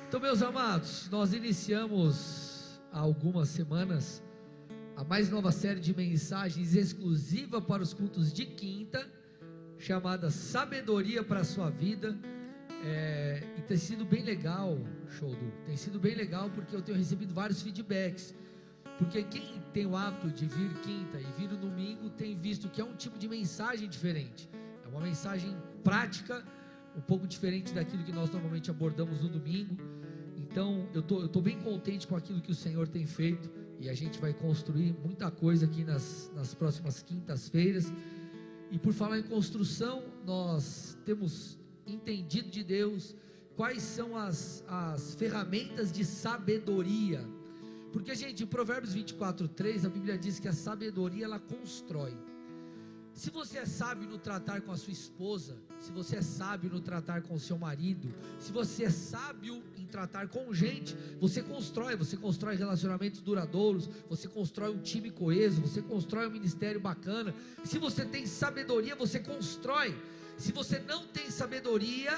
Então, meus amados, nós iniciamos há algumas semanas a mais nova série de mensagens exclusiva para os cultos de quinta, chamada Sabedoria para a Sua Vida. E tem sido bem legal, tem sido bem legal porque eu tenho recebido vários feedbacks. Porque quem tem o hábito de vir quinta e vir no domingo tem visto que é um tipo de mensagem diferente. É uma mensagem prática, um pouco diferente daquilo que nós normalmente abordamos no domingo. Então eu tô bem contente com aquilo que o Senhor tem feito, e a gente vai construir muita coisa aqui nas próximas quintas-feiras. E por falar em construção, nós temos entendido de Deus quais são as ferramentas de sabedoria. Porque, gente, em Provérbios 24:3, a Bíblia diz que a sabedoria, ela constrói. Se você é sábio no tratar com a sua esposa, se você é sábio no tratar com o seu marido, se você é sábio em tratar com gente, você constrói relacionamentos duradouros, você constrói um time coeso, você constrói um ministério bacana. Se você tem sabedoria, você constrói. Se você não tem sabedoria,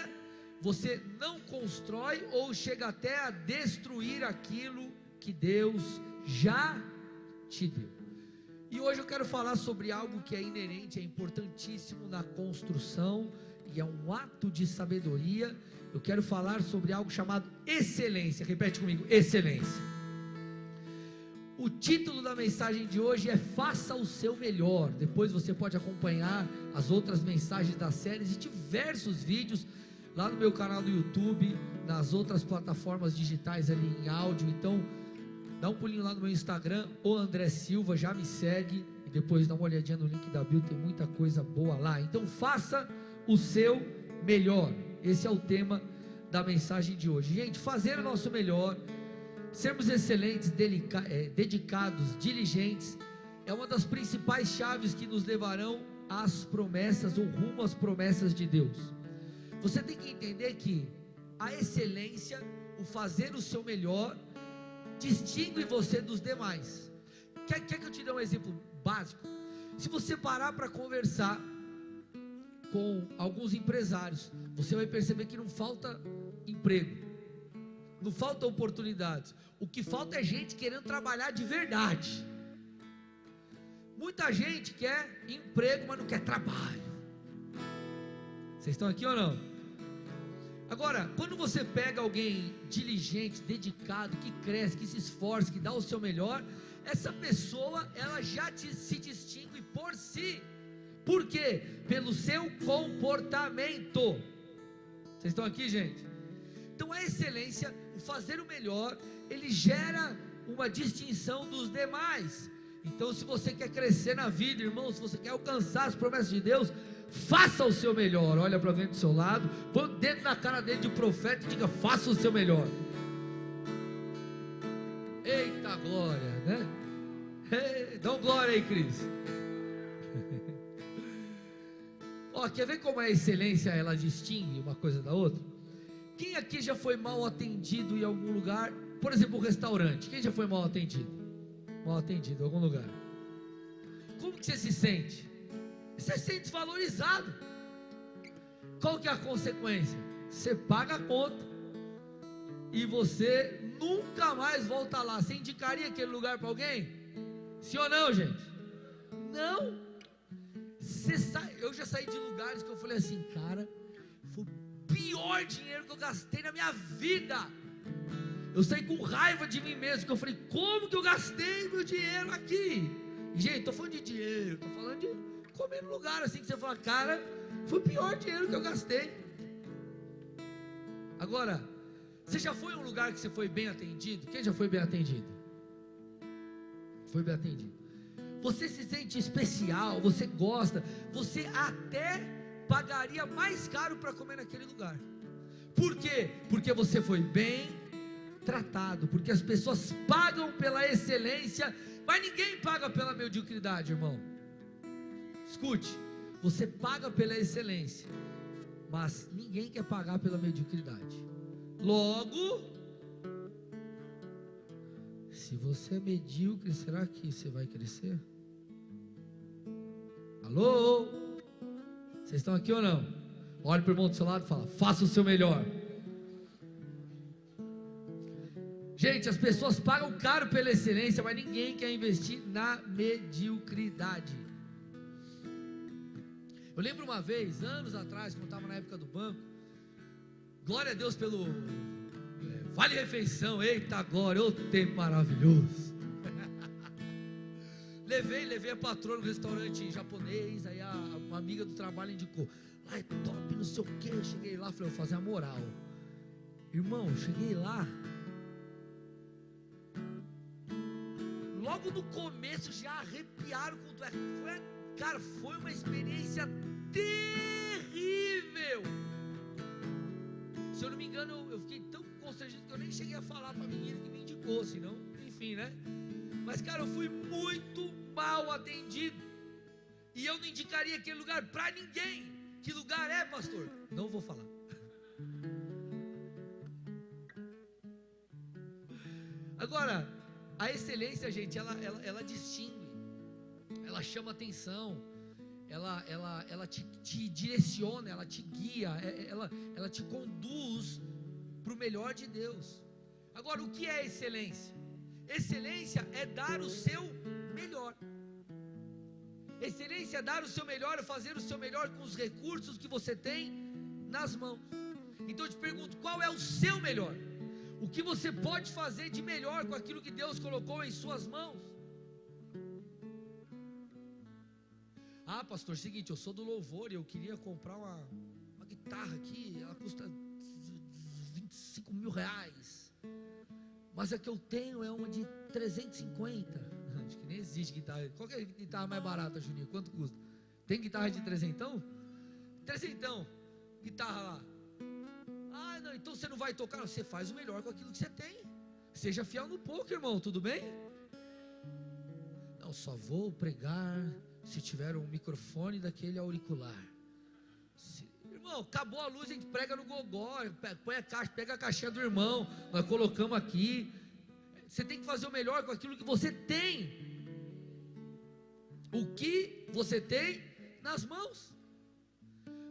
você não constrói, ou chega até a destruir aquilo que Deus já te deu. E hoje eu quero falar sobre algo que é inerente, é importantíssimo na construção, e é um ato de sabedoria. Eu quero falar sobre algo chamado excelência. Repete comigo: excelência. O título da mensagem de hoje é Faça o Seu Melhor. Depois você pode acompanhar as outras mensagens das séries e diversos vídeos lá no meu canal do YouTube, nas outras plataformas digitais ali em áudio. Então dá um pulinho lá no meu Instagram, o André Silva, já me segue, e depois dá uma olhadinha no link da bio, tem muita coisa boa lá. Então faça o seu melhor. Esse é o tema da mensagem de hoje. Gente, fazer o nosso melhor, sermos excelentes, dedicados, diligentes, é uma das principais chaves que nos levarão às promessas, ou rumo às promessas de Deus. Você tem que entender que a excelência, o fazer o seu melhor, distingue você dos demais. Quer que eu te dê um exemplo básico? Se você parar para conversar com alguns empresários, você vai perceber que não falta emprego, não falta oportunidades. O que falta é gente querendo trabalhar de verdade. Muita gente quer emprego, mas não quer trabalho. Vocês estão aqui ou não? Agora, quando você pega alguém diligente, dedicado, que cresce, que se esforça, que dá o seu melhor, essa pessoa, ela já se distingue por si. Por quê? Pelo seu comportamento. Vocês estão aqui, gente? Então a excelência, o fazer o melhor, ele gera uma distinção dos demais. Então, se você quer crescer na vida, irmão, se você quer alcançar as promessas de Deus, faça o seu melhor. Olha para alguém do seu lado, põe o dedo na cara dele de profeta e diga: faça o seu melhor. Eita glória, né? Dá um glória aí, Cris. Quer ver como a excelência, ela distingue uma coisa da outra? Quem aqui já foi mal atendido em algum lugar? Por exemplo, um restaurante. Quem já foi mal atendido? Mal atendido em algum lugar. Como que você se sente? Você se sente desvalorizado. Qual que é a consequência? Você paga a conta e você nunca mais volta lá. Você indicaria aquele lugar para alguém? Sim ou não, gente? Não. Eu já saí de lugares que eu falei assim: cara, foi o pior dinheiro que eu gastei na minha vida. Eu saí com raiva de mim mesmo, que eu falei: como que eu gastei meu dinheiro aqui? Gente, estou falando de dinheiro, estou falando de comer no lugar assim, que você fala: cara, foi o pior dinheiro que eu gastei. Agora, você já foi a um lugar que você foi bem atendido? Quem já foi bem atendido? Foi bem atendido. Você se sente especial, você gosta, você até pagaria mais caro para comer naquele lugar. Por quê? Porque você foi bem tratado, porque as pessoas pagam pela excelência, mas ninguém paga pela mediocridade, irmão. Escute, você paga pela excelência, mas ninguém quer pagar pela mediocridade. Logo, se você é medíocre, será que você vai crescer? Alô? Vocês estão aqui ou não? Olhe para o irmão do seu lado e fala: faça o seu melhor. Gente, as pessoas pagam caro pela excelência, mas ninguém quer investir na mediocridade. Eu lembro uma vez, anos atrás, quando eu estava na época do banco, glória a Deus pelo Vale Refeição, eita glória, ô tempo maravilhoso. Levei a patroa no restaurante japonês, aí uma amiga do trabalho indicou, lá é top, não sei o que. Eu cheguei lá, falei, vou fazer a moral. Irmão, cheguei lá, logo no começo já arrepiaram com tudo. Cara, foi uma experiência terrível. Se eu não me engano, eu fiquei tão constrangido que eu nem cheguei a falar para a menina que me indicou, senão, enfim, né? Mas, cara, eu fui muito mal atendido. E eu não indicaria aquele lugar para ninguém. Que lugar é, pastor? Não vou falar. Agora, a excelência, gente, ela distingue, ela chama atenção, ela te direciona, ela te guia, ela te conduz para o melhor de Deus. Agora, o que é excelência? Excelência é dar o seu melhor. Excelência é dar o seu melhor, fazer o seu melhor com os recursos que você tem nas mãos. Então eu te pergunto, qual é o seu melhor? O que você pode fazer de melhor com aquilo que Deus colocou em suas mãos? Ah, pastor, seguinte, eu sou do louvor e eu queria comprar uma guitarra aqui, ela custa 25 mil reais, mas a que eu tenho é uma de 350, acho que nem existe guitarra. Qual que é a guitarra mais barata, Juninho? Quanto custa? Tem guitarra de trezentão? Trezentão, guitarra lá. Ah, não, então você não vai tocar, você faz o melhor com aquilo que você tem. Seja fiel no pouco, irmão, tudo bem? Não, só vou pregar se tiver um microfone daquele auricular. Irmão, acabou a luz, a gente prega no gogó, põe a caixa, pega a caixinha do irmão, nós colocamos aqui. Você tem que fazer o melhor com aquilo que você tem. O que você tem nas mãos.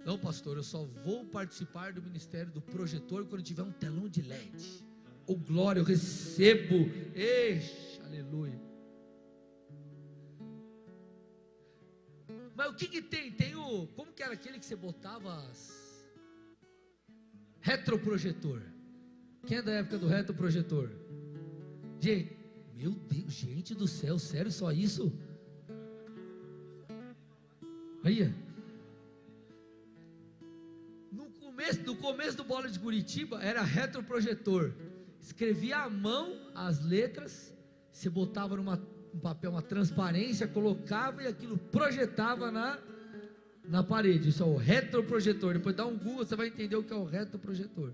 Não, pastor, eu só vou participar do ministério do projetor quando tiver um telão de LED. Oh glória, eu recebo. Eixe, aleluia. Mas o que tem? Tem o, como que era aquele que você botava retroprojetor? Quem é da época do retroprojetor? Gente, meu Deus, gente do céu, sério, só isso? Aí, no começo do Bola de Curitiba era retroprojetor. Escrevia à mão as letras, você botava num papel uma transparência, colocava e aquilo projetava na parede. Isso é o retroprojetor. Depois dá um Google, você vai entender o que é o retroprojetor.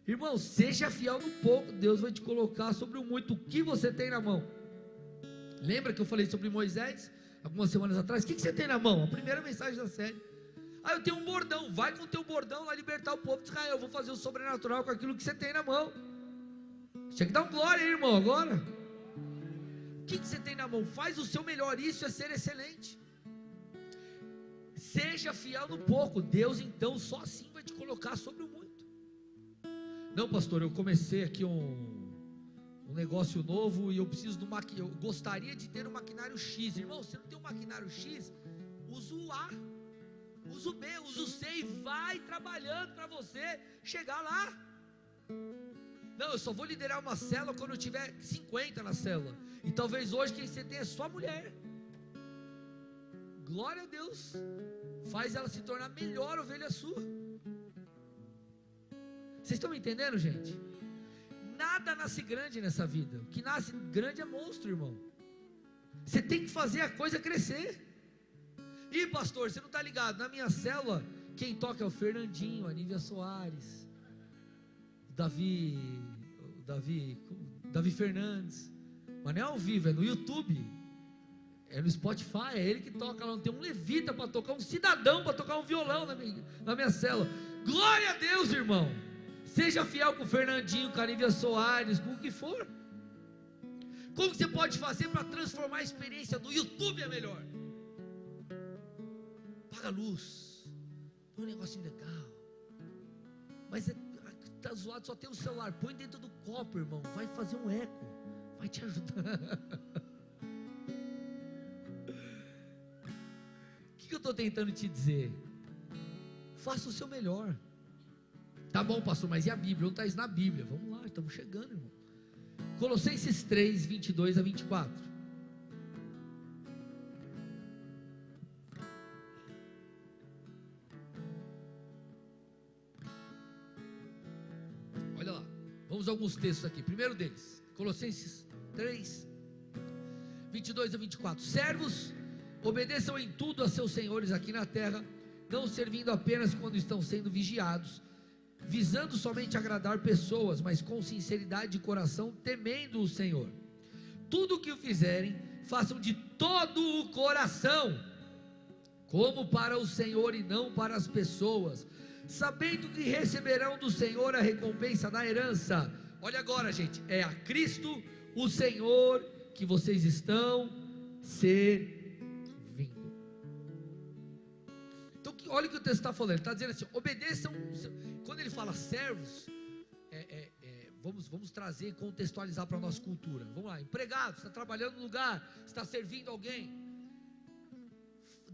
Irmão, seja fiel no pouco, Deus vai te colocar sobre o muito. O que você tem na mão? Lembra que eu falei sobre Moisés algumas semanas atrás? O que você tem na mão? A primeira mensagem da série. Ah, eu tenho um bordão. Vai com o teu bordão lá libertar o povo de Israel. Eu vou fazer o sobrenatural com aquilo que você tem na mão. Tinha que dar um glória aí, irmão, agora. O que você tem na mão? Faz o seu melhor, isso é ser excelente. Seja fiel no pouco, Deus então só assim vai te colocar sobre o muito. Não, pastor, eu comecei aqui um negócio novo e eu preciso eu gostaria de ter um maquinário X. Irmão, você não tem um maquinário X? Usa o A, usa o B, usa o C e vai trabalhando para você chegar lá. Não, eu só vou liderar uma célula quando eu tiver 50 na célula. E talvez hoje quem você tem é só mulher. Glória a Deus. Faz ela se tornar melhor ovelha sua. Vocês estão me entendendo, gente? Nada nasce grande nessa vida. O que nasce grande é monstro, irmão. Você tem que fazer a coisa crescer. E pastor, você não está ligado? Na minha célula, quem toca é o Fernandinho, a Nívia Soares, Davi Fernandes. Mas não é ao vivo, é no YouTube, é no Spotify, é ele que toca lá. Não tem um levita para tocar, um cidadão para tocar um violão na minha célula. Glória a Deus, irmão. Seja fiel com o Fernandinho, com a Nívia Soares, com o que for. Como você pode fazer para transformar a experiência do YouTube é melhor? Paga a luz, um negocinho legal, mas os do lado, só tem o celular. Põe dentro do copo, irmão. Vai fazer um eco. Vai te ajudar. O que eu estou tentando te dizer? Faça o seu melhor. Tá bom, pastor, mas e a Bíblia? Onde está isso na Bíblia? Vamos lá, estamos chegando, irmão. Colossenses 3, 22 a 24. Olha lá, vamos a alguns textos aqui. Primeiro deles, Colossenses 3, 22 a 24. Servos, obedeçam em tudo a seus senhores aqui na terra, não servindo apenas quando estão sendo vigiados, visando somente agradar pessoas, mas com sinceridade de coração, temendo o Senhor. Tudo o que o fizerem, façam de todo o coração, como para o Senhor e não para as pessoas, sabendo que receberão do Senhor a recompensa da herança. Olha agora, gente, é a Cristo, o Senhor, que vocês estão servindo. Então, olha o que o texto está falando. Ele está dizendo assim: obedeçam. Quando ele fala servos, vamos trazer e contextualizar para a nossa cultura. Vamos lá, empregado, está trabalhando no lugar, está servindo alguém,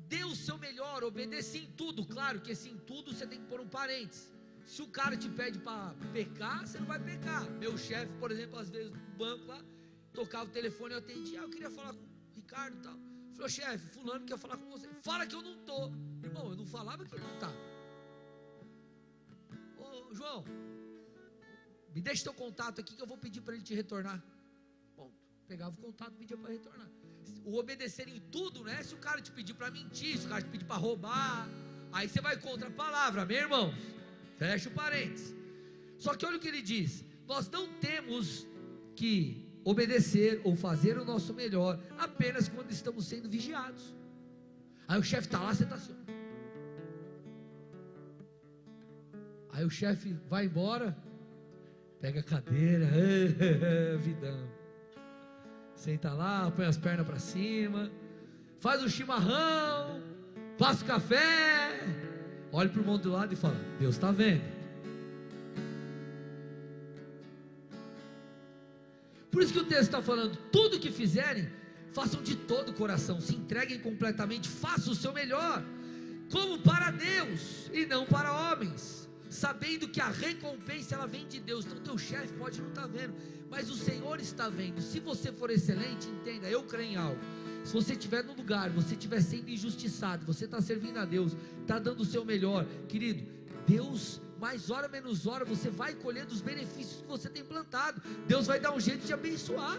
dê o seu melhor, obedeça em tudo. Claro que esse em tudo você tem que pôr um parênteses. Se o cara te pede para pecar, você não vai pecar. Meu chefe, por exemplo, às vezes no banco lá, tocava o telefone, eu atendia, eu queria falar com o Ricardo e tal. Falou: chefe, fulano quer falar com você. Fala que eu não estou. Irmão, eu não falava que não estava. Ô João, me deixa teu contato aqui que eu vou pedir para ele te retornar. Ponto. Pegava o contato e pedia para retornar. O obedecer em tudo, né? Se o cara te pedir para mentir, se o cara te pedir para roubar, aí você vai contra a palavra, meu irmão. Fecha o parênteses. Só que olha o que ele diz: nós não temos que obedecer ou fazer o nosso melhor apenas quando estamos sendo vigiados. Aí o chefe está lá, você está assim. Aí o chefe vai embora, pega a cadeira, vidão, senta lá, põe as pernas para cima, faz o chimarrão, passa o café, olha para o irmão do lado e fala: Deus está vendo. Por isso que o texto está falando: tudo que fizerem, façam de todo o coração, se entreguem completamente, façam o seu melhor, como para Deus e não para homens, sabendo que a recompensa ela vem de Deus. Então teu chefe pode não estar vendo, mas o Senhor está vendo. Se você for excelente, entenda, eu creio em algo. Se você estiver no lugar, você estiver sendo injustiçado, você está servindo a Deus, está dando o seu melhor, querido, Deus, mais hora menos hora, você vai colher dos benefícios que você tem plantado. Deus vai dar um jeito de abençoar.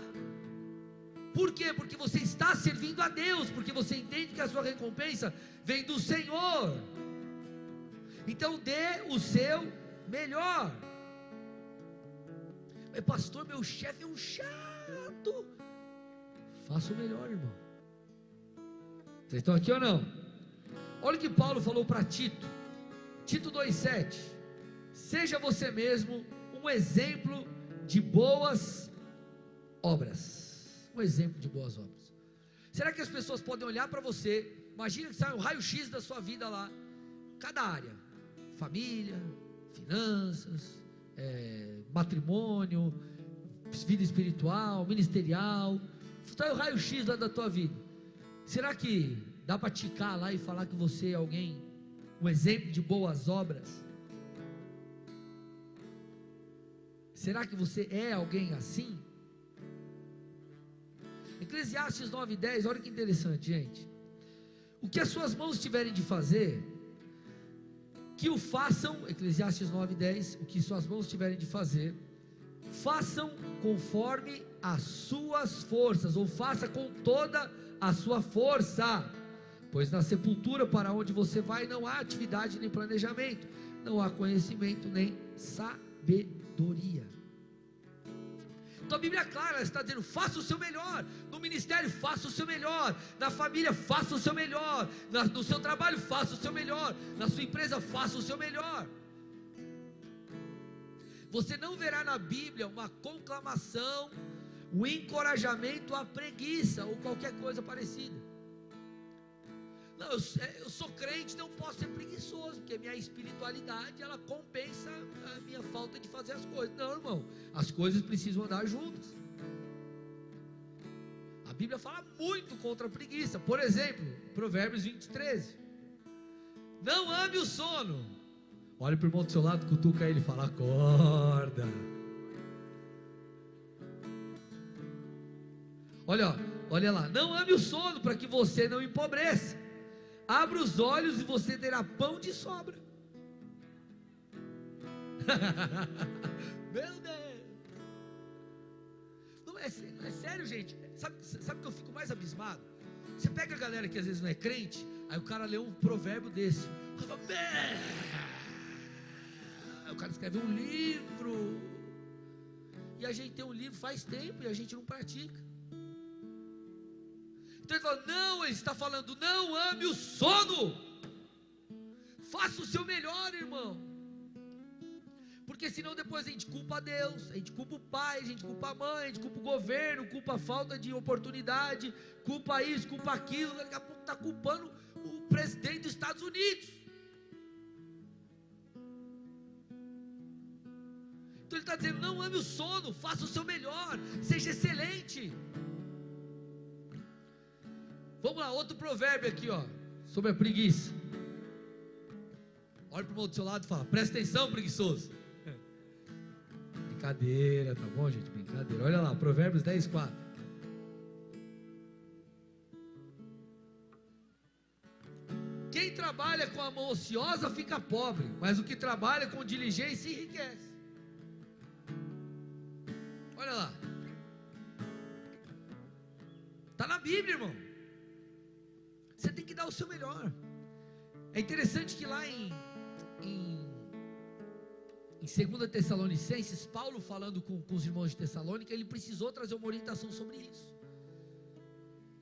Por quê? Porque você está servindo a Deus, porque você entende que a sua recompensa vem do Senhor. Então dê o seu melhor. Mas pastor, meu chefe é um chato. Faça o melhor, irmão. Vocês estão aqui ou não? Olha o que Paulo falou para Tito, Tito 2,7: seja você mesmo um exemplo de boas obras. Um exemplo de boas obras. Será que as pessoas podem olhar para você? Imagina que sai um raio-x da sua vida lá, cada área: família, finanças, matrimônio, vida espiritual, ministerial. Sai o raio-x lá da tua vida. Será que dá para ticar lá e falar que você é alguém, um exemplo de boas obras? Será que você é alguém assim? Eclesiastes 9:10, olha que interessante, gente. O que as suas mãos tiverem de fazer, que o façam. Eclesiastes 9:10, o que suas mãos tiverem de fazer, façam conforme as suas forças, ou faça com toda a sua força, pois na sepultura para onde você vai não há atividade nem planejamento, não há conhecimento nem sabedoria. Então a Bíblia é clara, ela está dizendo: faça o seu melhor, no ministério faça o seu melhor, na família faça o seu melhor, no seu trabalho faça o seu melhor, na sua empresa faça o seu melhor. Você não verá na Bíblia uma conclamação, um encorajamento à preguiça ou qualquer coisa parecida. Não, eu sou crente, não posso ser preguiçoso, porque minha espiritualidade, ela compensa a minha falta de fazer as coisas. Não, irmão, as coisas precisam andar juntas. A Bíblia fala muito contra a preguiça. Por exemplo, Provérbios 20:13. Não ame o sono. Olha para o irmão do seu lado, cutuca ele e fala: acorda. Olha lá. Não ame o sono, para que você não empobreça. Abra os olhos e você terá pão de sobra. Meu Deus. Não é sério, gente. Sabe que eu fico mais abismado? Você pega a galera que às vezes não é crente, aí o cara lê um provérbio desse. Aí o cara escreve um livro. E a gente tem um livro faz tempo e a gente não pratica. Então ele fala: não, ele está falando, não ame o sono. Faça o seu melhor, irmão. Porque senão depois a gente culpa a Deus, a gente culpa o pai, a gente culpa a mãe, a gente culpa o governo, culpa a falta de oportunidade, culpa isso, culpa aquilo. Daqui a pouco está culpando o presidente dos Estados Unidos. Então ele está dizendo: não ame o sono, faça o seu melhor, seja excelente. Vamos lá, outro provérbio aqui, sobre a preguiça. Olha para o irmão do seu lado e fala: presta atenção, preguiçoso. Brincadeira, tá bom, gente? Brincadeira. Olha lá, Provérbios 10:4. Quem trabalha com a mão ociosa fica pobre, mas o que trabalha com diligência enriquece. Olha lá. Está na Bíblia, irmão. Você tem que dar o seu melhor. É interessante que lá em 2 Tessalonicenses, Paulo falando com os irmãos de Tessalônica, ele precisou trazer uma orientação sobre isso.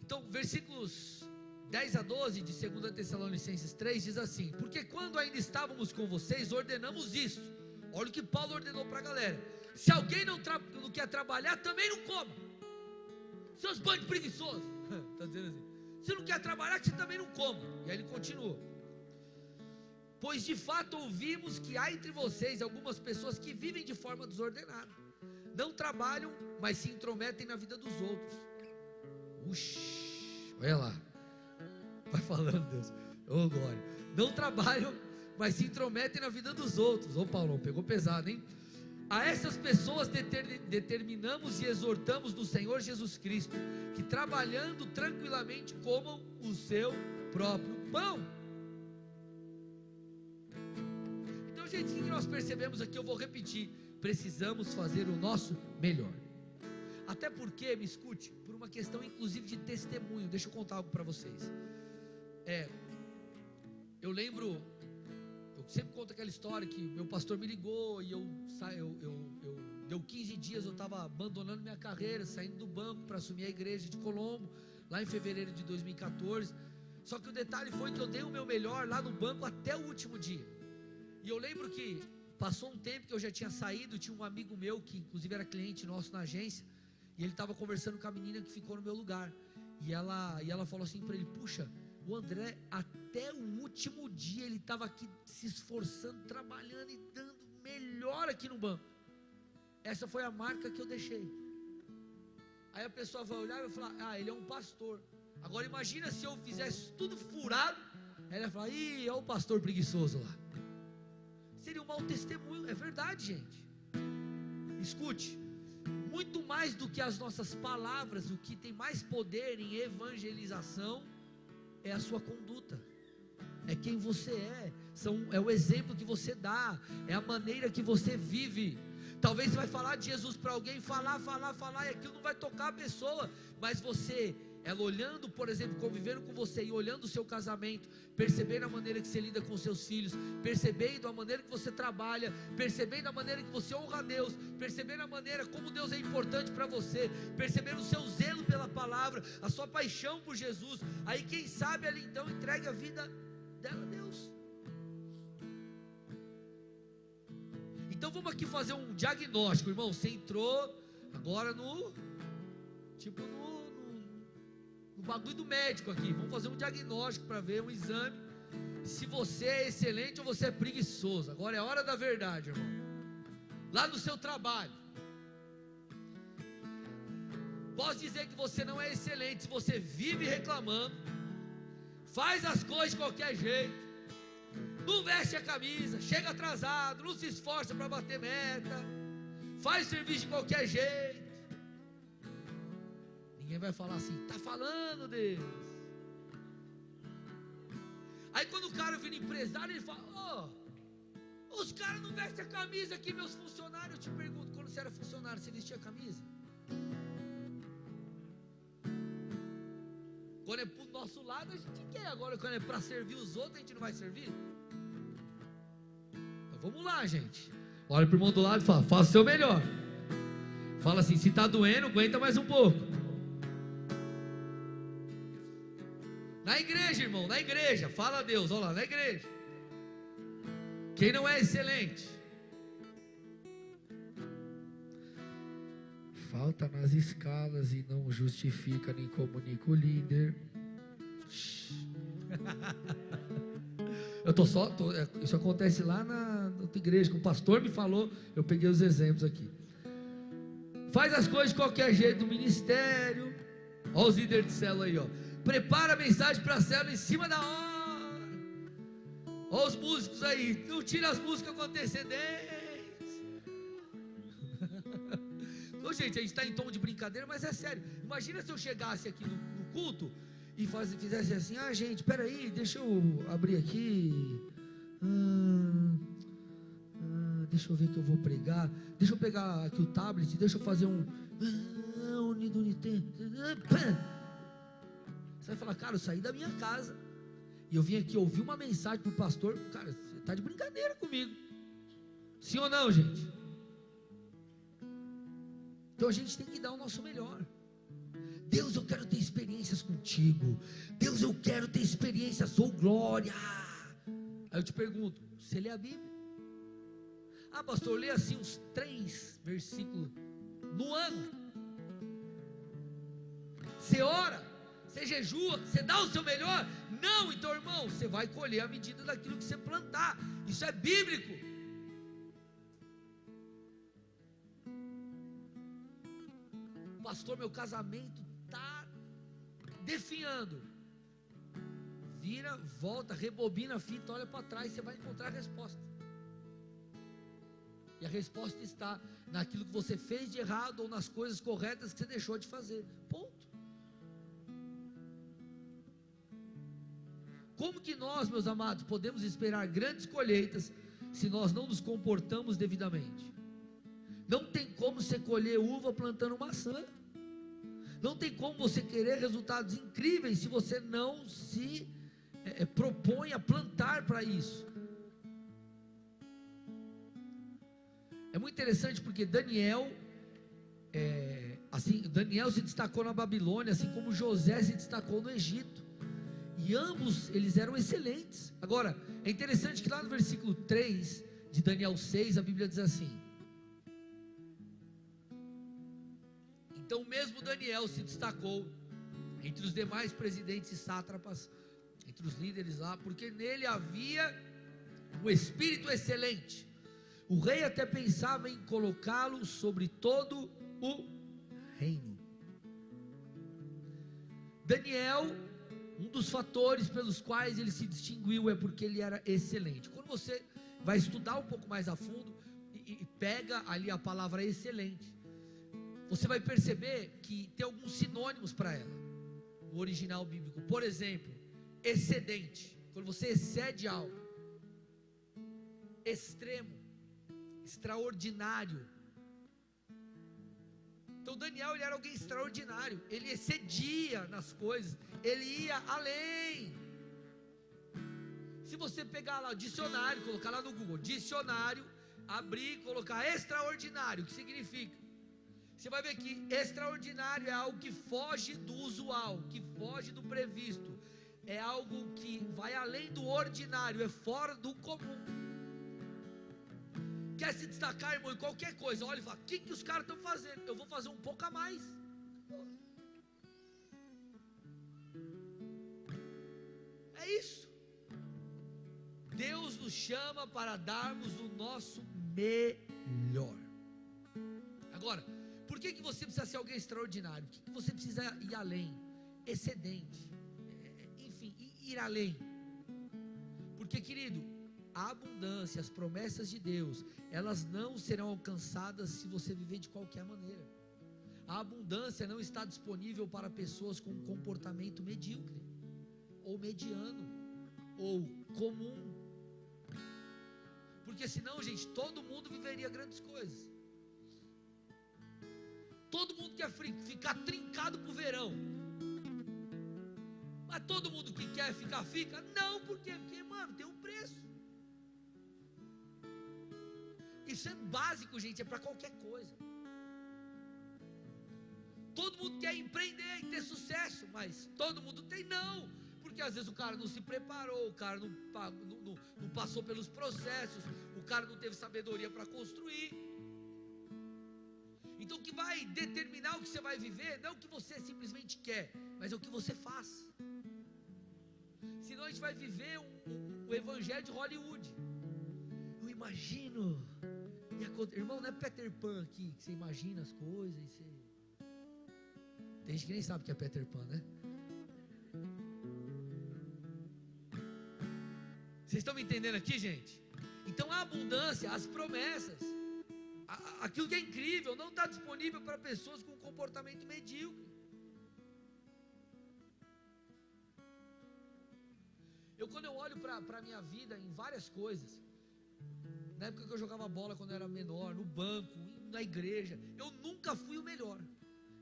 Então, versículos 10 a 12 de 2 Tessalonicenses 3 diz assim: porque quando ainda estávamos com vocês, ordenamos isso. Olha o que Paulo ordenou para a galera: se alguém não quer trabalhar, também não coma. Seus bandos preguiçosos. Está dizendo assim: se não quer trabalhar, que você também não coma. E aí ele continua: pois de fato ouvimos que há entre vocês algumas pessoas que vivem de forma desordenada, não trabalham, mas se intrometem na vida dos outros. Olha lá, vai falando, Deus, ô glória. Não trabalham, mas se intrometem na vida dos outros. Ô Paulão, pegou pesado, hein? A essas pessoas determinamos e exortamos no Senhor Jesus Cristo, que trabalhando tranquilamente comam o seu próprio pão. Então, gente, o que nós percebemos aqui, eu vou repetir: precisamos fazer o nosso melhor. Até porque, me escute, por uma questão inclusive de testemunho. Deixa eu contar algo para vocês. Eu lembro, eu sempre conto aquela história que meu pastor me ligou e deu 15 dias, eu estava abandonando minha carreira, saindo do banco para assumir a igreja de Colombo, lá em fevereiro de 2014. Só que o detalhe foi que eu dei o meu melhor lá no banco até o último dia. E eu lembro que passou um tempo que eu já tinha saído, tinha um amigo meu que inclusive era cliente nosso na agência, e ele estava conversando com a menina que ficou no meu lugar, e ela falou assim para ele: puxa, o André até o último dia ele estava aqui se esforçando, trabalhando e dando melhor aqui no banco. Essa foi a marca que eu deixei. Aí a pessoa vai olhar e vai falar: ah, ele é um pastor. Agora imagina se eu fizesse tudo furado. Aí ela vai falar: ih, olha o pastor preguiçoso lá. Seria um mau testemunho. É verdade, gente. Escute, muito mais do que as nossas palavras, o que tem mais poder em evangelização é a sua conduta, é quem você é o exemplo que você dá, é a maneira que você vive. Talvez você vai falar de Jesus para alguém, falar, e aquilo não vai tocar a pessoa, mas você, ela olhando, por exemplo, convivendo com você e olhando o seu casamento, percebendo a maneira que você lida com seus filhos, percebendo a maneira que você trabalha, percebendo a maneira que você honra a Deus, percebendo a maneira como Deus é importante para você, percebendo o seu zelo pela palavra, a sua paixão por Jesus, aí quem sabe ela então entrega a vida dela a Deus. Então vamos aqui fazer um diagnóstico, irmão. Você entrou agora no bagulho do médico aqui. Vamos fazer um diagnóstico para ver, um exame, se você é excelente ou você é preguiçoso. Agora é a hora da verdade, irmão. Lá no seu trabalho, posso dizer que você não é excelente se você vive reclamando, faz as coisas de qualquer jeito, não veste a camisa, chega atrasado, não se esforça para bater meta, faz serviço de qualquer jeito. Ninguém vai falar assim, está falando Deus. Aí quando o cara vira empresário, ele fala, os caras não vestem a camisa aqui, meus funcionários. Eu te pergunto, quando você era funcionário, você vestia a camisa? Quando é para o nosso lado, a gente quer. Agora, quando é para servir os outros, a gente não vai servir? Então vamos lá, gente. Olha para o irmão do lado e fala, faça o seu melhor. Fala assim, se está doendo, aguenta mais um pouco. Na igreja, irmão, na igreja, fala a Deus, olha lá, na igreja. Quem não é excelente? Falta nas escalas e não justifica nem comunica o líder. Isso acontece lá na outra igreja, que o pastor me falou, eu peguei os exemplos aqui. Faz as coisas de qualquer jeito no ministério. Olha os líderes de célula aí, ó. Prepara a mensagem para a célula em cima da hora. Olha os músicos aí, não tira as músicas com antecedência. Ô, gente, a gente está em tom de brincadeira, mas é sério. Imagina se eu chegasse aqui no culto e fizesse assim, gente, peraí, deixa eu abrir aqui, deixa eu ver que eu vou pregar, deixa eu pegar aqui o tablet, deixa eu fazer você vai falar, cara, eu saí da minha casa e eu vim aqui ouvir uma mensagem para o pastor. Cara, você está de brincadeira comigo. Sim ou não, gente? Então a gente tem que dar o nosso melhor. Deus, eu quero ter experiências contigo. Deus, eu quero ter experiências, sou glória. Aí eu te pergunto, você lê a Bíblia? Pastor, eu leio assim uns 3 versículos no ano. Você ora, você jejua, você dá o seu melhor? Não, então, irmão, você vai colher à medida daquilo que você plantar. Isso é bíblico. Pastor, meu casamento está definhando. Vira, volta, rebobina a fita, olha para trás, você vai encontrar a resposta. E a resposta está naquilo que você fez de errado ou nas coisas corretas que você deixou de fazer. Ponto. Como que nós, meus amados, podemos esperar grandes colheitas se nós não nos comportamos devidamente? Não tem como você colher uva plantando maçã. Não tem como você querer resultados incríveis se você não se propõe a plantar para isso. É muito interessante porque Daniel se destacou na Babilônia, assim como José se destacou no Egito. E ambos, eles eram excelentes. Agora, é interessante que lá no versículo 3 de Daniel 6, a Bíblia diz assim: então mesmo Daniel se destacou entre os demais presidentes e sátrapas, entre os líderes lá, porque nele havia um espírito excelente. O rei até pensava em colocá-lo sobre todo o reino. Daniel, um dos fatores pelos quais ele se distinguiu é porque ele era excelente. Quando você vai estudar um pouco mais a fundo e pega ali a palavra excelente, você vai perceber que tem alguns sinônimos para ela no original bíblico. Por exemplo, excedente, quando você excede algo. Extremo, extraordinário. Então Daniel, ele era alguém extraordinário, ele excedia nas coisas, ele ia além. Se você pegar lá o dicionário, colocar lá no Google, dicionário, abrir, colocar extraordinário, o que significa? Você vai ver que extraordinário é algo que foge do usual, que foge do previsto, é algo que vai além do ordinário, é fora do comum. Quer se destacar, irmão, em qualquer coisa, olha e fala, o que os caras estão fazendo? Eu vou fazer um pouco a mais. É isso. Deus nos chama para darmos o nosso melhor. Agora, por que você precisa ser alguém extraordinário? Por que você precisa ir além, excedente, enfim, ir além? Porque, querido, a abundância, as promessas de Deus, elas não serão alcançadas se você viver de qualquer maneira. A abundância não está disponível para pessoas com um comportamento medíocre, ou mediano, ou comum. Porque senão, gente, todo mundo viveria grandes coisas. Todo mundo quer ficar trincado para o verão. Mas todo mundo que quer ficar, fica? Não, por quê? Porque, mano, tem um preço. Isso é básico, gente, é para qualquer coisa. Todo mundo quer empreender e ter sucesso, mas todo mundo tem não. Porque às vezes o cara não se preparou, o cara não passou pelos processos, o cara não teve sabedoria para construir. Então o que vai determinar o que você vai viver, não é o que você simplesmente quer, mas é o que você faz. Senão a gente vai viver o evangelho de Hollywood. Eu imagino, irmão, não é Peter Pan aqui, que você imagina as coisas e você... Tem gente que nem sabe o que é Peter Pan, né? Vocês estão me entendendo aqui, gente? Então a abundância, as promessas, aquilo que é incrível, não está disponível para pessoas com um comportamento medíocre. Quando eu olho para a minha vida em várias coisas, na época que eu jogava bola quando eu era menor, no banco, na igreja, eu nunca fui o melhor,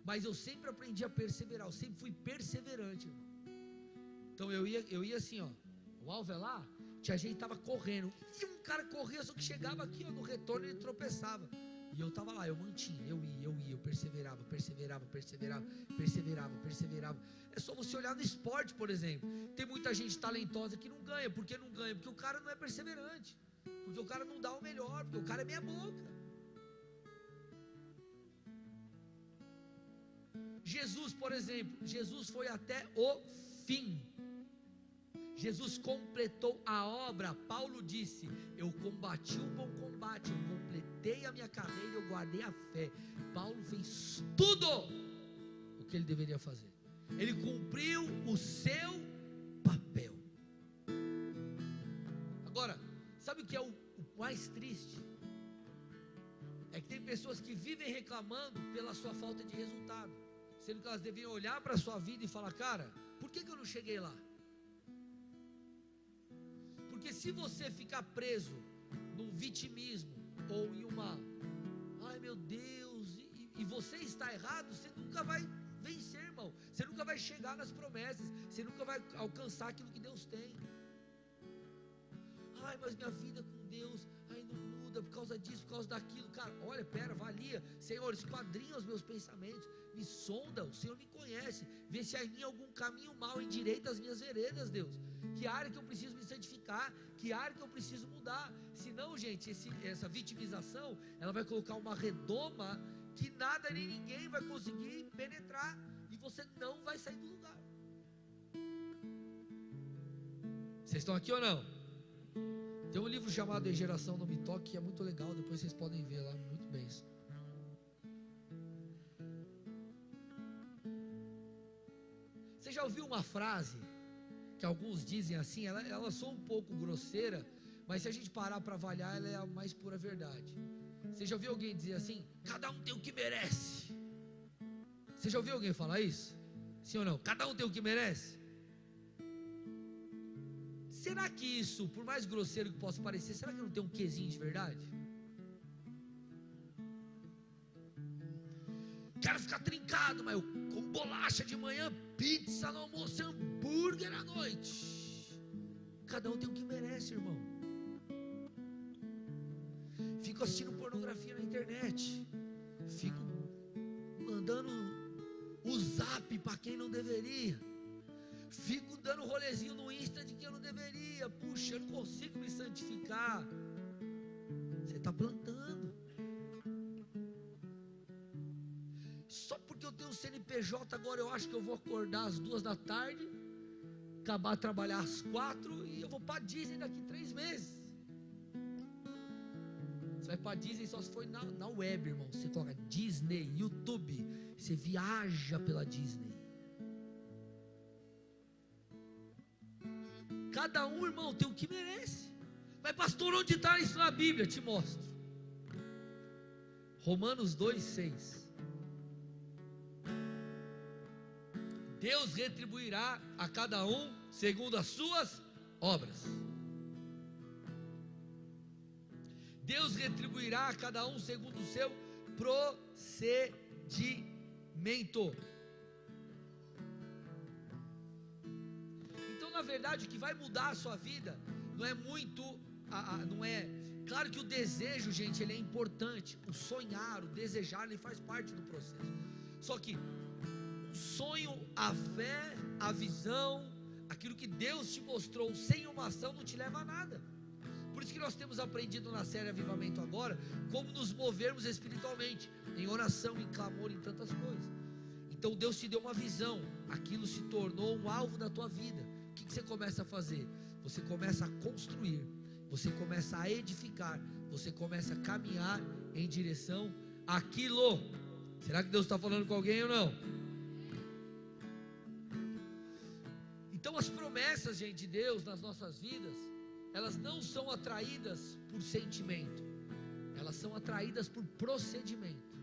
mas eu sempre aprendi a perseverar, eu sempre fui perseverante, irmão. Então eu ia assim, ó, o alvo é lá, tinha gente que estava correndo, e um cara corria, só que chegava aqui, ó, no retorno ele tropeçava, e eu estava lá, eu mantinha, eu perseverava. É só você olhar no esporte, por exemplo, tem muita gente talentosa que não ganha. Por que não ganha? Porque o cara não é perseverante, porque o cara não dá o melhor, porque o cara é meia boca. Jesus, por exemplo, Jesus foi até o fim. Jesus completou a obra. Paulo disse: eu combati o bom combate, eu completei a minha carreira, eu guardei a fé. Paulo fez tudo o que ele deveria fazer. Ele cumpriu o seu papel. Agora, sabe o que é o mais triste? É que tem pessoas que vivem reclamando pela sua falta de resultado, sendo que elas deviam olhar para a sua vida e falar: cara, por que eu não cheguei lá? Porque se você ficar preso num vitimismo ou em uma, ai meu Deus, e você está errado, você nunca vai vencer, irmão. Você nunca vai chegar nas promessas, você nunca vai alcançar aquilo que Deus tem. Ai, mas minha vida com Deus, ai, não muda por causa disso, por causa daquilo. Cara, olha, pera, avalia, Senhor, esquadrinha os meus pensamentos, me sonda, o Senhor me conhece, vê se há em mim algum caminho mau, endireita as minhas veredas, Deus. Que área que eu preciso me santificar, que área que eu preciso mudar. Senão, gente, essa vitimização, ela vai colocar uma redoma que nada nem ninguém vai conseguir penetrar, e você não vai sair do lugar. Vocês estão aqui ou não? Tem um livro chamado Geração Não Me Toque, que é muito legal, depois vocês podem ver lá, muito bem. Você já ouviu uma frase que alguns dizem assim, ela soa um pouco grosseira, mas se a gente parar para avaliar, ela é a mais pura verdade. Você já ouviu alguém dizer assim: cada um tem o que merece? Você já ouviu alguém falar isso? Sim ou não? Cada um tem o que merece? Será que isso, por mais grosseiro que possa parecer, será que não tem um quezinho de verdade? Quero ficar trincado, mas eu como bolacha de manhã, pizza no almoço, hambúrguer à noite. Cada um tem o que merece, irmão. Fico assistindo pornografia na internet, fico mandando o zap para quem não deveria, fico dando rolezinho no Insta de quem eu não deveria. Puxa, eu não consigo me santificar. Você está plantando. Só porque eu tenho CNPJ agora eu acho que eu vou acordar às 2 da tarde. acabar de trabalhar às 4 e eu vou para Disney daqui 3 meses. Você vai para Disney só se for na web, irmão. Você coloca Disney, YouTube, você viaja pela Disney. Cada um, irmão, tem o que merece. Mas pastor, onde está isso na Bíblia? Te mostro. Romanos 2,6. Deus retribuirá a cada um segundo as suas obras. Deus retribuirá a cada um segundo o seu procedimento. Então, na verdade, o que vai mudar a sua vida não é muito, não é. Claro que o desejo, gente, ele é importante. O sonhar, o desejar, ele faz parte do processo. Só que o sonho, a fé, a visão, aquilo que Deus te mostrou sem uma ação não te leva a nada. Por isso que nós temos aprendido na série Avivamento agora como nos movermos espiritualmente, em oração, em clamor, em tantas coisas. Então Deus te deu uma visão, aquilo se tornou um alvo da tua vida. O que você começa a fazer? Você começa a construir, você começa a edificar, você começa a caminhar em direção àquilo. Será que Deus está falando com alguém ou não? Então as promessas, gente, de Deus nas nossas vidas, elas não são atraídas por sentimento, elas são atraídas por procedimento.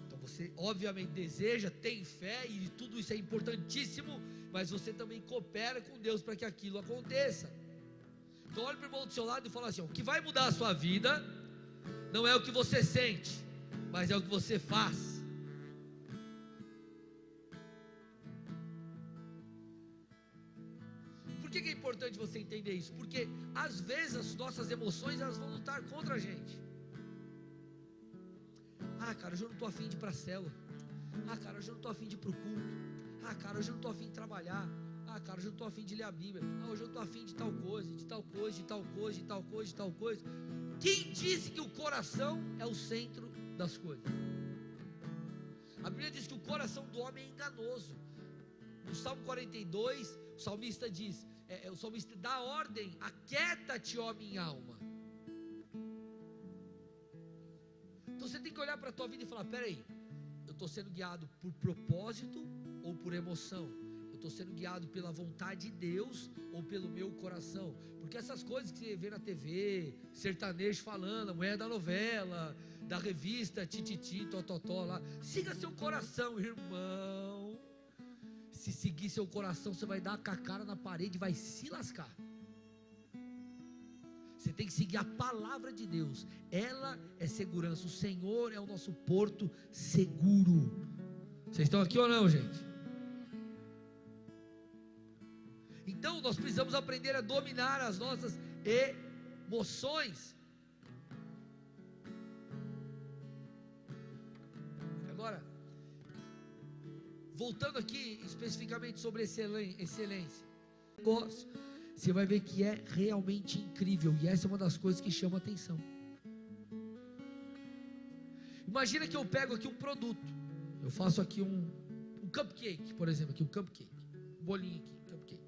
Então você obviamente deseja, tem fé, e tudo isso é importantíssimo, mas você também coopera com Deus para que aquilo aconteça. Então olha para o irmão do seu lado e fala assim: o que vai mudar a sua vida não é o que você sente, mas é o que você faz. Por que é importante você entender isso? Porque às vezes as nossas emoções, elas vão lutar contra a gente. Ah, cara, hoje eu não estou afim de ir para a célula. Ah, cara, hoje eu não estou afim de ir para o culto. Ah, cara, hoje eu não estou afim de trabalhar. Ah, cara, hoje eu não estou afim de ler a Bíblia. Ah, hoje eu estou afim de tal coisa, de tal coisa, de tal coisa, de tal coisa, de tal coisa. Quem disse que o coração é o centro das coisas? A Bíblia diz que o coração do homem é enganoso. No Salmo 42, o salmista diz, o salmista dá ordem: aquieta-te, ó minha alma. Então você tem que olhar para a tua vida e falar: peraí, eu estou sendo guiado por propósito ou por emoção? Eu estou sendo guiado pela vontade de Deus ou pelo meu coração? Porque essas coisas que você vê na TV, sertanejo falando, a mulher da novela, da revista Tititi, Tototó lá, siga seu coração, irmão. Se seguir seu coração, você vai dar com a cara na parede e vai se lascar. Você tem que seguir a palavra de Deus. Ela é segurança. O Senhor é o nosso porto seguro. Vocês estão aqui ou não, gente? Então nós precisamos aprender a dominar as nossas emoções. Agora, voltando aqui especificamente sobre excelência, negócio, você vai ver que é realmente incrível, e essa é uma das coisas que chama atenção. Imagina que eu pego aqui um produto, eu faço aqui um cupcake, por exemplo, aqui um cupcake, um bolinho aqui, um cupcake.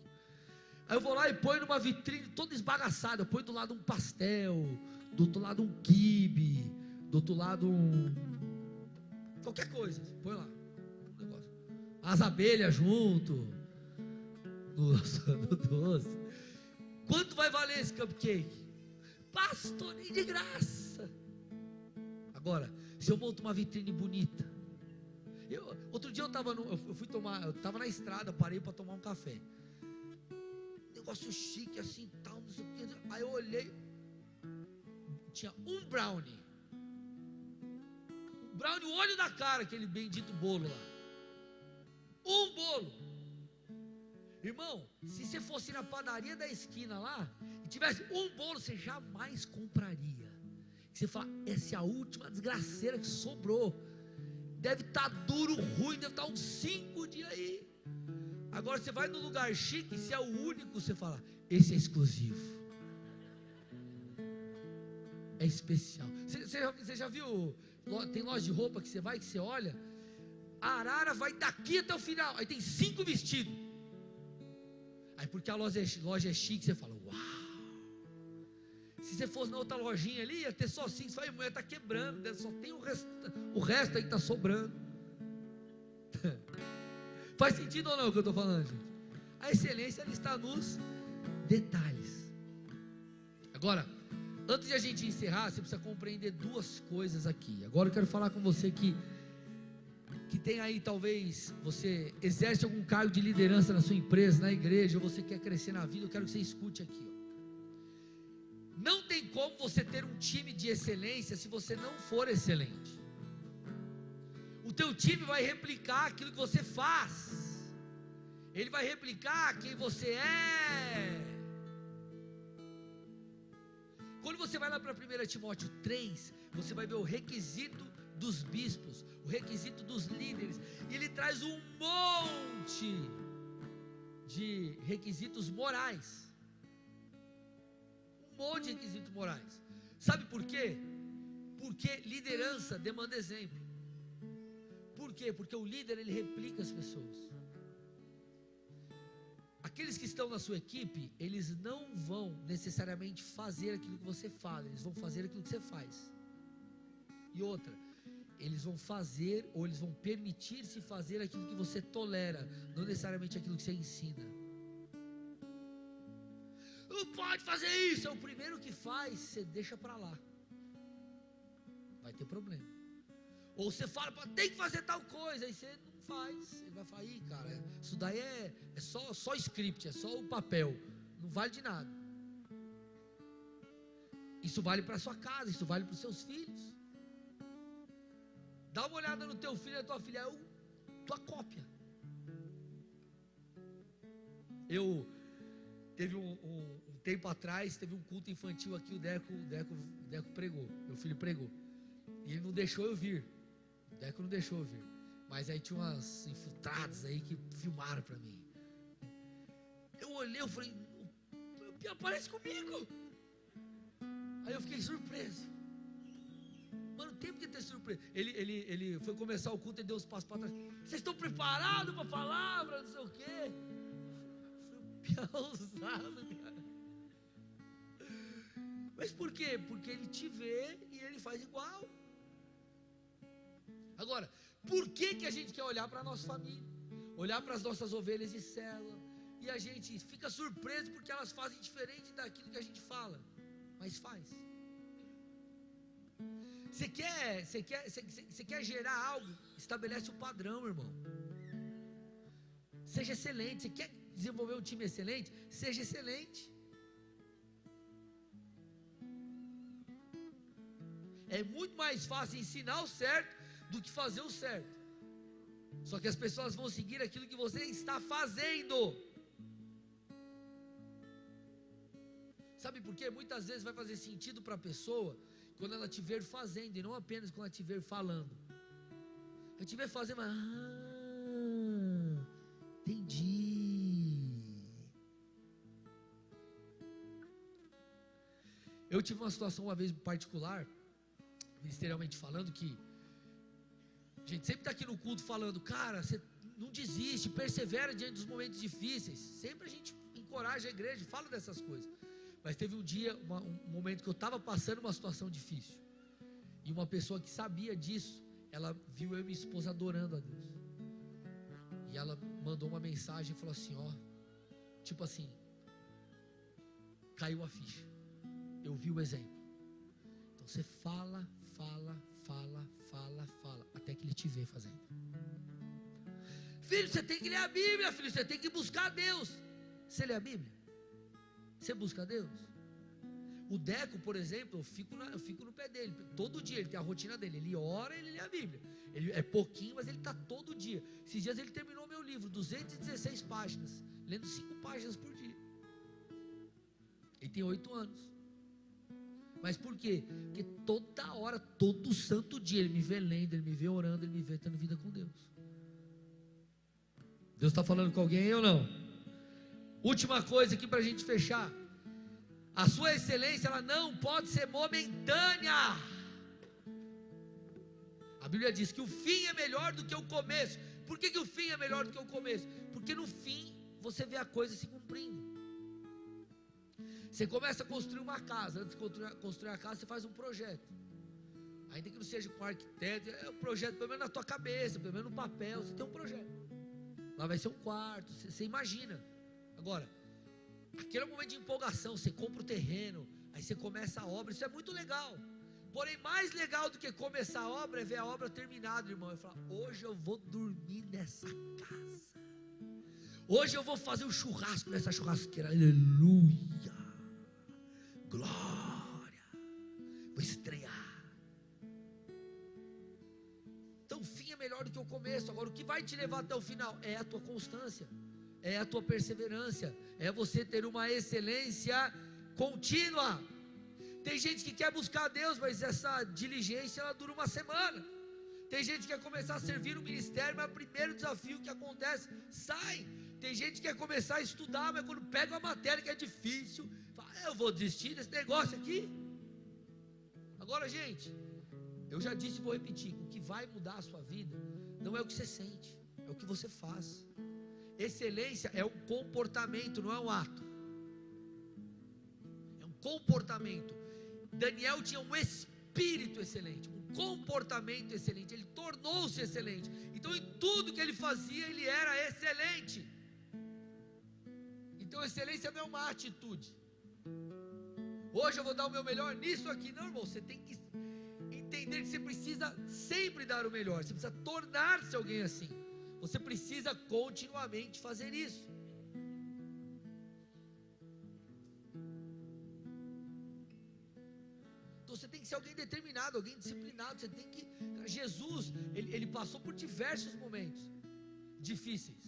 Aí eu vou lá e ponho numa vitrine toda esbagaçada, eu ponho do lado um pastel, do outro lado um quibe, do outro lado qualquer coisa, põe lá, um negócio, as abelhas junto, no doce. Quanto vai valer esse cupcake? Pastor, nem de graça. Agora, se eu monto uma vitrine bonita, outro dia eu estava na estrada, parei para tomar um café, negócio chique assim, tal, não sei o que. Aí eu olhei, tinha um brownie, o olho da cara, aquele bendito bolo lá, um bolo. Irmão, se você fosse na padaria da esquina lá e tivesse um bolo, você jamais compraria. Você fala: essa é a última desgraceira que sobrou, deve estar duro, ruim, deve estar uns 5 dias aí. Agora você vai num lugar chique, se é o único, você fala: esse é exclusivo, é especial. Você já viu, tem loja de roupa que você vai, que você olha, a arara vai daqui até o final, aí tem 5 vestidos. Aí porque a loja é chique, você fala, uau. Se você fosse na outra lojinha ali, ia ter só 5, você fala, mulher, está quebrando, só tem o resto aí que está sobrando. Faz sentido ou não o que eu estou falando, gente? A excelência, ela está nos detalhes. Agora, antes de a gente encerrar, você precisa compreender duas coisas aqui. Agora eu quero falar com você que tem aí, talvez, você exerce algum cargo de liderança na sua empresa, na igreja, ou você quer crescer na vida. Eu quero que você escute aqui, ó. Não tem como você ter um time de excelência se você não for excelente. O teu time vai replicar aquilo que você faz. Ele vai replicar quem você é. Quando você vai lá para 1 Timóteo 3, você vai ver o requisito dos bispos, o requisito dos líderes, e ele traz um monte de requisitos morais. Um monte de requisitos morais. Sabe por quê? Porque liderança demanda exemplo. Por quê? Porque o líder, ele replica as pessoas. Aqueles que estão na sua equipe, eles não vão necessariamente fazer aquilo que você fala, eles vão fazer aquilo que você faz. E outra, eles vão fazer, ou eles vão permitir-se fazer aquilo que você tolera, não necessariamente aquilo que você ensina. Não pode fazer isso, é o primeiro que faz, você deixa para lá, vai ter problema. Ou você fala, tem que fazer tal coisa, aí você não faz, ele vai falar, ih, cara, isso daí é só script, é só o papel, não vale de nada. Isso vale para sua casa, isso vale para os seus filhos. Dá uma olhada no teu filho e na tua filha, é tua cópia. Teve um tempo atrás, teve um culto infantil aqui, o Deco pregou, meu filho pregou, e ele não deixou eu vir. O Deco não deixou eu vir, mas aí tinha umas infiltradas aí que filmaram para mim. Eu olhei, eu falei, o Pia aparece comigo. Aí eu fiquei surpreso. Mano, tem que ter surpresa. Ele foi começar o culto e deu uns passos para trás. Vocês estão preparados para a palavra? Não sei o quê. Foi Pia ousado, cara. Mas por quê? Porque ele te vê e ele faz igual. Agora, por que a gente quer olhar para a nossa família, olhar para as nossas ovelhas de célula, e a gente fica surpreso porque elas fazem diferente daquilo que a gente fala, mas faz. Você quer gerar algo, estabelece o padrão, irmão. Seja excelente. Você quer desenvolver um time excelente? Seja excelente. É muito mais fácil ensinar o certo do que fazer o certo. Só que as pessoas vão seguir aquilo que você está fazendo. Sabe por quê? Muitas vezes vai fazer sentido para a pessoa quando ela te ver fazendo, e não apenas quando ela te ver falando. Ela te ver fazendo, mas entendi. Eu tive uma situação uma vez particular, ministerialmente falando, que a gente sempre está aqui no culto falando, cara, você não desiste, persevera diante dos momentos difíceis. Sempre a gente encoraja a igreja, fala dessas coisas. Mas teve um dia, um momento que eu estava passando uma situação difícil, e uma pessoa que sabia disso, ela viu eu e minha esposa adorando a Deus, e ela mandou uma mensagem e falou assim, ó, tipo assim, caiu a ficha, eu vi o exemplo. Então você fala, até que ele te vê fazendo. Filho, você tem que ler a Bíblia, filho, você tem que buscar a Deus. Você lê a Bíblia? Você busca a Deus? O Deco, por exemplo, eu fico no pé dele, todo dia. Ele tem a rotina dele, ele ora e ele lê a Bíblia. Ele é pouquinho, mas ele está todo dia. Esses dias ele terminou meu livro, 216 páginas, lendo 5 páginas por dia. Ele tem 8 anos. Mas por quê? Porque toda hora, todo santo dia, ele me vê lendo, ele me vê orando, ele me vê tendo vida com Deus. Deus está falando com alguém aí ou não? Última coisa aqui para a gente fechar. A sua excelência, ela não pode ser momentânea. A Bíblia diz que o fim é melhor do que o começo. Por que o fim é melhor do que o começo? Porque no fim você vê a coisa se cumprindo. Você começa a construir uma casa. Antes de construir a casa, você faz um projeto. Ainda que não seja com arquiteto, é um projeto pelo menos na tua cabeça, pelo menos no papel, você tem um projeto. Lá vai ser um quarto, você imagina. Agora, aquele momento de empolgação, você compra o terreno, aí você começa a obra, isso é muito legal. Porém, mais legal do que começar a obra é ver a obra terminada, irmão. Eu falo, hoje eu vou dormir nessa casa. Hoje eu vou fazer um churrasco nessa churrasqueira. Aleluia. Glória. Vou estrear. Então o fim é melhor do que o começo. Agora o que vai te levar até o final é a tua constância, é a tua perseverança, é você ter uma excelência contínua. Tem gente que quer buscar a Deus, mas essa diligência ela dura uma semana. Tem gente que quer começar a servir no ministério, mas o primeiro desafio que acontece, sai. Tem gente que quer começar a estudar, mas quando pega uma matéria que é difícil, fala, eu vou desistir desse negócio aqui. Agora, gente, eu já disse e vou repetir, o que vai mudar a sua vida não é o que você sente, é o que você faz. Excelência é um comportamento, não é um ato. É um comportamento. Daniel tinha um espírito excelente, um comportamento excelente, ele tornou-se excelente. Então em tudo que ele fazia, ele era excelente. Então excelência não é uma atitude. Hoje eu vou dar o meu melhor nisso aqui. Não, irmão, você tem que entender que você precisa sempre dar o melhor. Você precisa tornar-se alguém assim. Você precisa continuamente fazer isso. Então você tem que ser alguém determinado, alguém disciplinado. Você tem que... Jesus, ele passou por diversos momentos difíceis.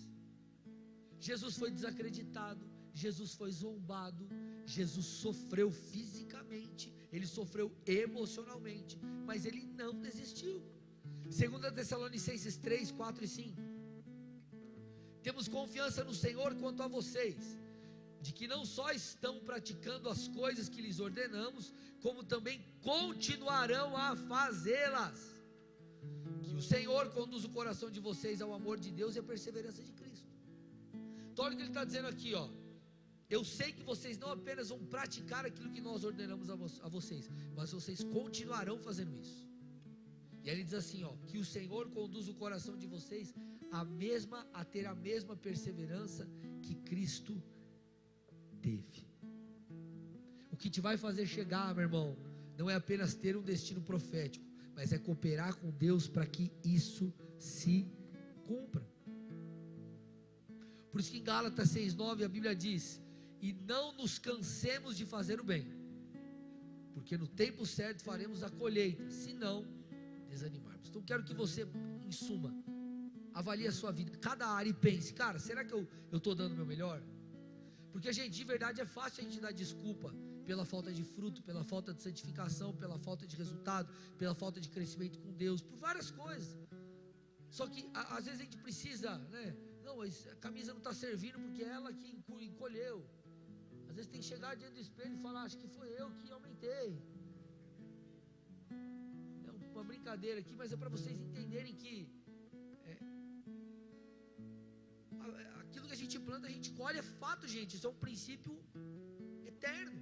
Jesus foi desacreditado, Jesus foi zombado, Jesus sofreu fisicamente, ele sofreu emocionalmente, mas ele não desistiu. 2 Tessalonicenses 3, 4 e 5. Temos confiança no Senhor quanto a vocês, de que não só estão praticando as coisas que lhes ordenamos, como também continuarão a fazê-las. Que o Senhor conduza o coração de vocês ao amor de Deus e à perseverança de Cristo. Então olha o que ele está dizendo aqui, ó. Eu sei que vocês não apenas vão praticar aquilo que nós ordenamos a vocês, mas vocês continuarão fazendo isso. E aí ele diz assim, ó, que o Senhor conduz o coração de vocês a ter a mesma perseverança que Cristo teve. O que te vai fazer chegar, meu irmão, não é apenas ter um destino profético, mas é cooperar com Deus para que isso se cumpra. Por isso que em Gálatas 6,9 a Bíblia diz, e não nos cansemos de fazer o bem, porque no tempo certo faremos a colheita, se não desanimarmos. Então quero que você, em suma, avalie a sua vida, cada área, e pense, cara, será que eu estou dando o meu melhor? Porque, gente, de verdade é fácil a gente dar desculpa pela falta de fruto, pela falta de santificação, pela falta de resultado, pela falta de crescimento com Deus, por várias coisas. Só que às vezes a gente precisa, né? Não, a camisa não está servindo porque é ela que encolheu. Às vezes tem que chegar diante do espelho e falar, acho que foi eu que aumentei. É uma brincadeira aqui, mas é para vocês entenderem que aquilo que a gente planta, a gente colhe, é fato, gente. Isso é um princípio eterno.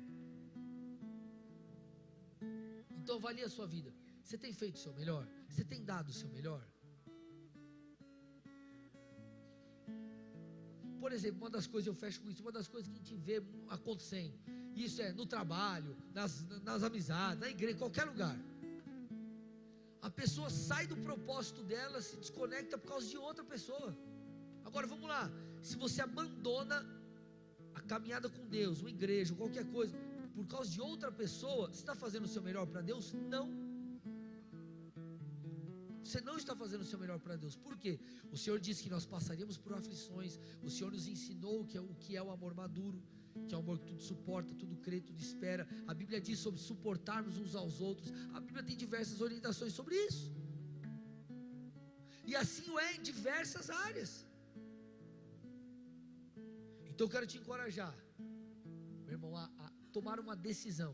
Então avalie a sua vida. Você tem feito o seu melhor? Você tem dado o seu melhor? Por exemplo, uma das coisas, eu fecho com isso, uma das coisas que a gente vê acontecendo, isso é no trabalho, nas amizades, na igreja, em qualquer lugar. A pessoa sai do propósito dela, se desconecta por causa de outra pessoa. Agora vamos lá, se você abandona a caminhada com Deus, uma igreja, qualquer coisa, por causa de outra pessoa, você está fazendo o seu melhor para Deus? Não. Você não está fazendo o seu melhor para Deus. Por quê? O Senhor disse que nós passaríamos por aflições. O Senhor nos ensinou o que é o amor maduro, que é o amor que tudo suporta, tudo crê, tudo espera. A Bíblia diz sobre suportarmos uns aos outros. A Bíblia tem diversas orientações sobre isso. E assim o é em diversas áreas. Então eu quero te encorajar, meu irmão, a tomar uma decisão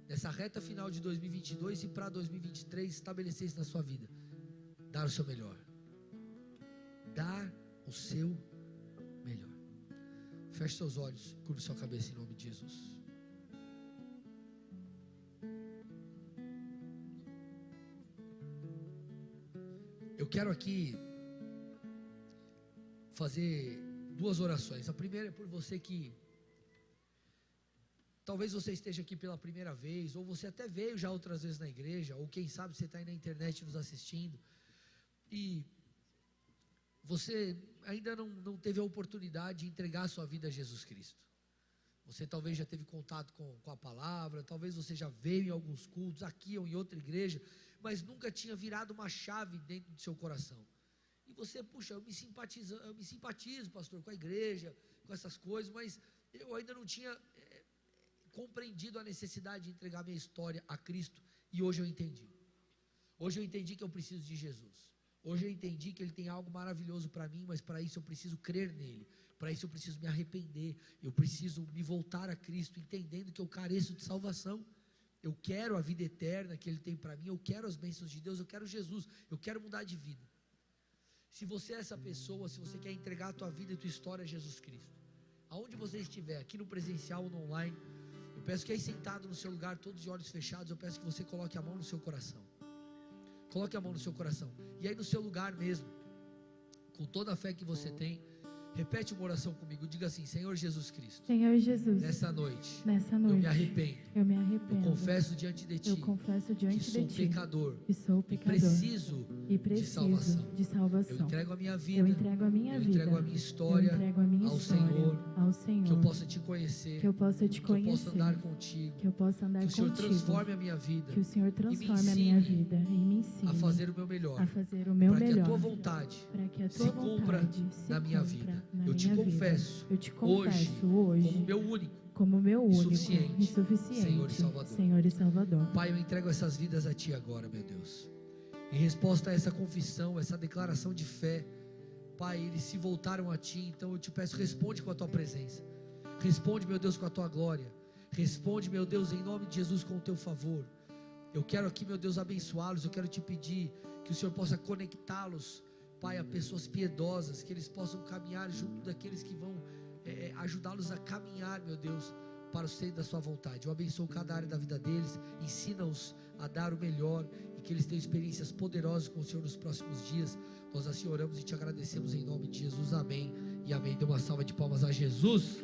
nessa reta final de 2022 e para 2023 estabelecer isso na sua vida. Dar o seu melhor. Dar o seu melhor. Feche seus olhos, curve sua cabeça em nome de Jesus. Eu quero aqui fazer duas orações. A primeira é por você que talvez você esteja aqui pela primeira vez, ou você até veio já outras vezes na igreja, ou quem sabe você está aí na internet nos assistindo, e você ainda não teve a oportunidade de entregar a sua vida a Jesus Cristo. Você talvez já teve contato com a palavra, talvez você já veio em alguns cultos, aqui ou em outra igreja, mas nunca tinha virado uma chave dentro do seu coração. E você, puxa, eu me simpatizo, pastor, com a igreja, com essas coisas, mas eu ainda não tinha compreendido a necessidade de entregar minha história a Cristo, e hoje eu entendi. Hoje eu entendi que eu preciso de Jesus. Hoje eu entendi que Ele tem algo maravilhoso para mim, mas para isso eu preciso crer nele. Para isso eu preciso me arrepender. Eu preciso me voltar a Cristo, entendendo que eu careço de salvação. Eu quero a vida eterna que Ele tem para mim. Eu quero as bênçãos de Deus. Eu quero Jesus. Eu quero mudar de vida. Se você é essa pessoa, se você quer entregar a tua vida e a tua história a Jesus Cristo, aonde você estiver, aqui no presencial ou no online, eu peço que aí sentado no seu lugar, todos de olhos fechados, eu peço que você coloque a mão no seu coração. Coloque a mão no seu coração. E aí no seu lugar mesmo, com toda a fé que você tem, repete uma oração comigo. Diga assim: Senhor Jesus Cristo, Senhor Jesus, nessa noite eu me arrependo. Eu confesso diante de Ti que sou pecador e preciso de salvação. Eu entrego a minha vida, eu entrego a minha história ao Senhor, que eu possa Te conhecer, que eu possa andar contigo, que o Senhor transforme a minha vida, e me ensine a fazer o meu melhor, para que a Tua vontade se cumpra na minha vida. Eu te confesso hoje como meu único e suficiente Senhor e Salvador. Pai, eu entrego essas vidas a Ti agora, meu Deus. Em resposta a essa confissão, essa declaração de fé, Pai, eles se voltaram a Ti, então eu te peço, responde com a Tua presença. Responde, meu Deus, com a Tua glória. Responde, meu Deus, em nome de Jesus, com o Teu favor. Eu quero aqui, meu Deus, abençoá-los. Eu quero Te pedir que o Senhor possa conectá-los, Pai, a pessoas piedosas, que eles possam caminhar junto daqueles que vão ajudá-los a caminhar, meu Deus, para o centro da Sua vontade. Eu abençoo cada área da vida deles, ensina-os a dar o melhor e que eles tenham experiências poderosas com o Senhor nos próximos dias. Nós assim oramos e Te agradecemos em nome de Jesus, amém e amém. Dê uma salva de palmas a Jesus.